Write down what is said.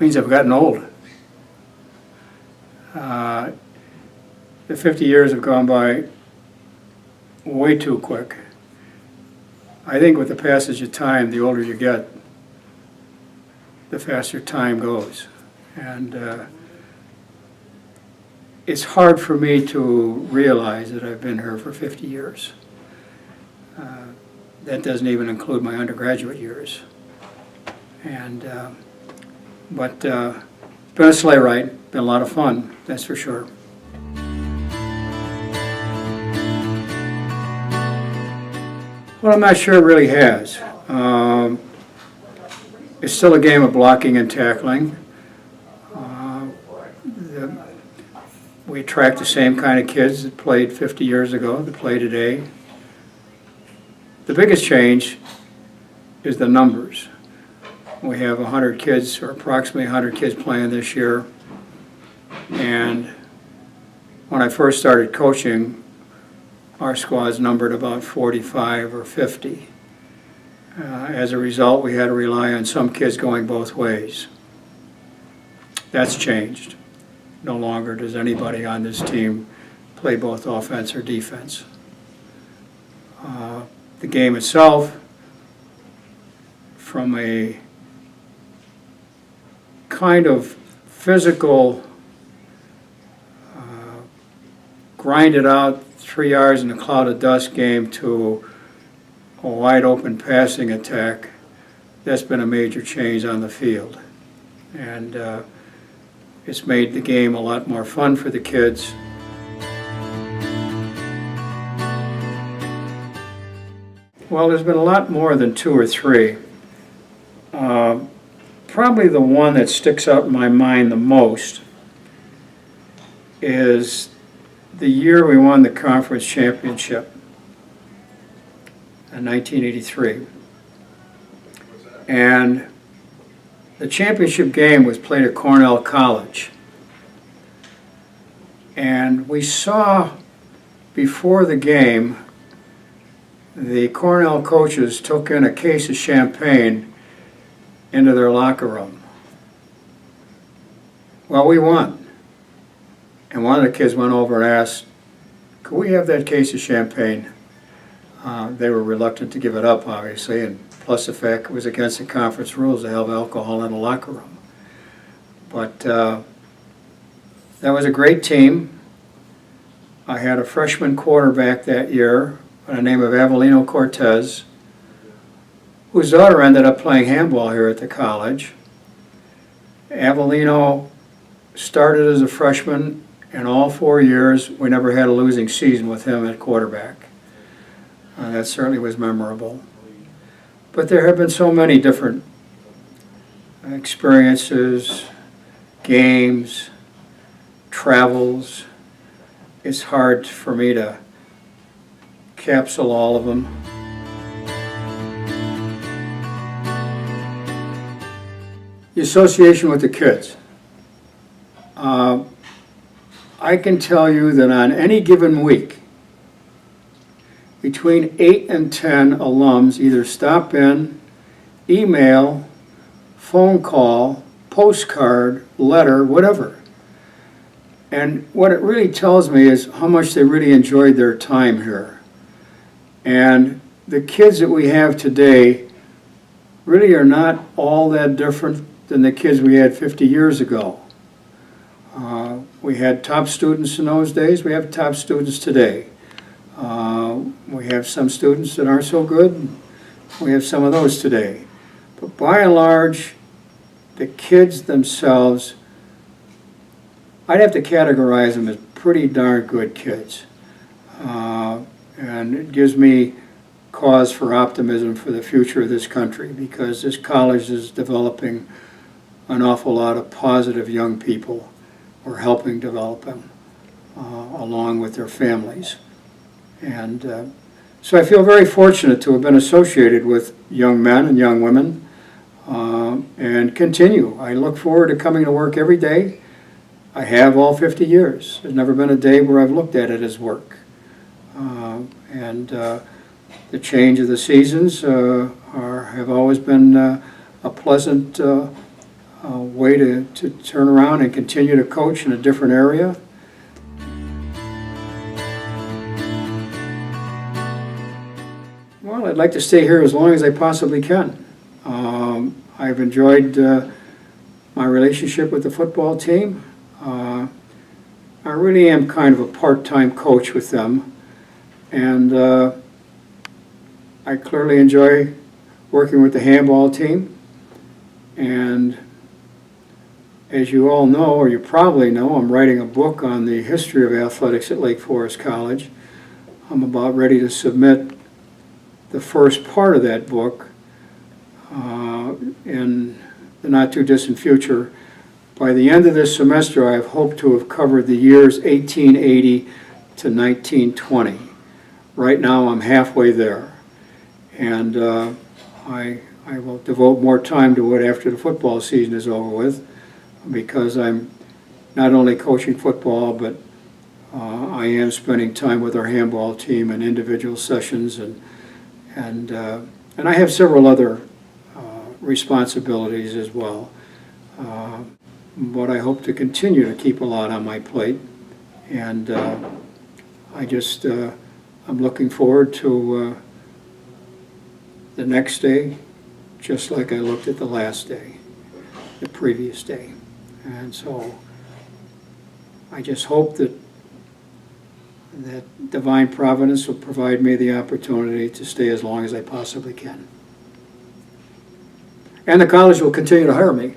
means I've gotten old. The 50 years have gone by way too quick. I think with the passage of time, the older you get, the faster time goes. And it's hard for me to realize that I've been here for 50 years. That doesn't even include my undergraduate years. And but it's been a sleigh ride, been a lot of fun, that's for sure. Well, I'm not sure it really has. It's still a game of blocking and tackling. We attract the same kind of kids that played 50 years ago that play today. The biggest change is the numbers. We have 100 kids, or approximately 100 kids playing this year. And when I first started coaching, our squads numbered about 45 or 50. As a result, we had to rely on some kids going both ways. That's changed. No longer does anybody on this team play both offense or defense. The game itself, from a kind of physical, grind it out 3 yards in a cloud of dust game to a wide open passing attack, that's been a major change on the field. And it's made the game a lot more fun for the kids. Well, there's been a lot more than 2 or 3. Probably the one that sticks out in my mind the most is the year we won the conference championship in 1983. And the championship game was played at Cornell College. And we saw before the game, the Cornell coaches took in a case of champagne into their locker room. Well, we won. And one of the kids went over and asked, could we have that case of champagne? They were reluctant to give it up, obviously, and plus the fact it was against the conference rules to have alcohol in the locker room. But that was a great team. I had a freshman quarterback that year by the name of Avelino Cortez, whose daughter ended up playing handball here at the college. Avelino started as a freshman, and all 4 years we never had a losing season with him at quarterback. That certainly was memorable. But there have been so many different experiences, games, travels. It's hard for me to capsule all of them. The association with the kids. I can tell you that on any given week, between 8 and 10 alums either stop in, email, phone call, postcard, letter, whatever. And what it really tells me is how much they really enjoyed their time here. And the kids that we have today really are not all that different than the kids we had 50 years ago. We had top students in those days, we have top students today. We have some students that aren't so good, we have some of those today. But by and large, the kids themselves, I'd have to categorize them as pretty darn good kids. And it gives me cause for optimism for the future of this country, because this college is developing an awful lot of positive young people. We're helping develop them along with their families. And so I feel very fortunate to have been associated with young men and young women and continue. I look forward to coming to work every day. I have all 50 years. There's never been a day where I've looked at it as work. The change of the seasons have always been a pleasant way to turn around and continue to coach in a different area. Well, I'd like to stay here as long as I possibly can. I've enjoyed my relationship with the football team. I really am kind of a part-time coach with them, and I clearly enjoy working with the handball team. And as you all know, or you probably know, I'm writing a book on the history of athletics at Lake Forest College. I'm about ready to submit the first part of that book in the not-too-distant future. By the end of this semester, I have hoped to have covered the years 1880 to 1920. Right now, I'm halfway there. And I will devote more time to it after the football season is over with, because I'm not only coaching football, but I am spending time with our handball team in individual sessions, and I have several other responsibilities as well. But I hope to continue to keep a lot on my plate, and I'm looking forward to the next day, just like I looked at the last day, the previous day. And so I just hope that divine providence will provide me the opportunity to stay as long as I possibly can. And the college will continue to hire me.